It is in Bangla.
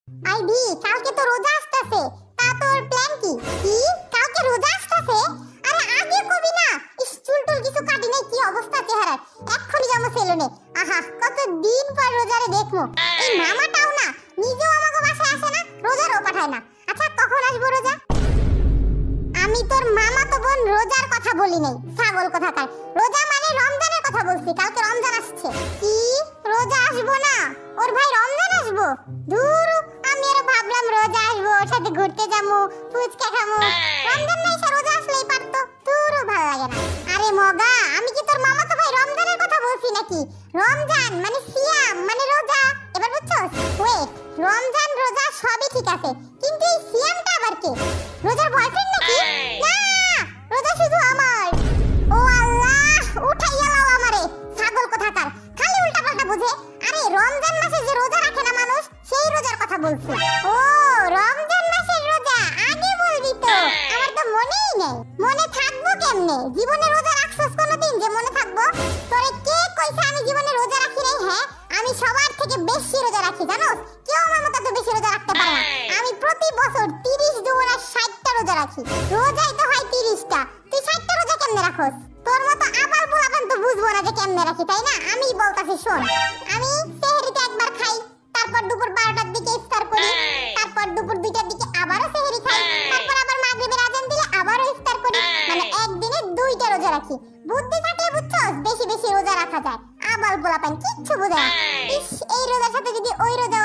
আইবি কালকে তো রোজা আসতেছে, তা তোর প্ল্যান কি? কি কালকে রোজা আসতেছে? আরে আগে কবি না, ইস চুলটুল কিছু কাটি নাই, কি অবস্থা চেহারার, এক্ষুনি যাবো সেলুনে। আহা কত দিন পর রোজারে দেখবো। এই মামাটাও না নিজেও আমাকে বাসায় আসে না, রোজারও পাঠায় না। আচ্ছা কখন আসবো রোজা? আমি তোর মামা তো বোন রোজার কথা বলি নাই, ছাগল কোথাকার। রোজা মানে রমজানের কথা বলছি, কালকে রমজান আসছে। কি রোজা আসবো না? ওর ভাই রমজান আসবো? দূর, আমি আরো ভাবলাম রোজা আসবো, ওর সাথে ঘুরতে যাবো, ফুচকা খাবো। রমজান না এসে রোজা আসলেই পারতো। দূর, ভালো লাগে না। আরে মগা, আমি কি তোর মামা তো ভাই রমজানের কথা বলছি নাকি? রমজান মানে সিয়াম মানে রোজা, এবার বুঝছস? ওয়েট, রমজান রোজা সবই ঠিক আছে, কিন্তু এই সিয়ামটা আবার কে? রোজার বয়ফ্রেন্ড নাকি? না, রোজা শুধু আমার। ও আল্লাহ, উঠাইয়া লাও আমারে, ছাগল কোথাকার, খালি উল্টাপাল্টা বুঝে। আরে রমজান মাসে যে রোজা রাখে না মানুষ, সেই রোজার কথা বলছি। ও রমজান মাসের রোজা, আগে বলবি তো, আমার তো মনেই নেই। মনে থাকবো কেমনে? জীবনে রোজা রাখছস কোনদিন যে মনে থাকবো? তোরে কে কইছে আমি জীবনে রোজা রাখি নাই? হ্যাঁ, আমি সবার থেকে বেশি রোজা রাখি, জানোস? কেউ আমার মতো তো বেশি রোজা রাখতে পারে না। আমি প্রতি বছর 30 দুগুণা 60টা রোজা রাখি। রোজাই তো হয় 30টা, তুই 60টা রোজা কেমনে রাখোস? তোর মতো আবার বলাবেন তো বুঝবো না যে কেমনে রাখি, তাই না? আমি বলতাছি শোন, আমি সেহরিতে একবার খাই, তারপর দুপুর 12টার দিকে ইফতার করি, তারপর দুপুর 2টার দিকে আবারও সেহরি খাই, তারপর আবার মাগরিবের আজান দিলে আবারও ইফতার করি। মানে একদিনে 2টা রোজা রাখি। বুদ্ধি থাকলে বুঝছস বেশি বেশি রোজা রাখা যায়। আবার বলাবেন কিচ্ছু বুঝে না। ইস, এই রোজার সাথে যদি ওই রোজাও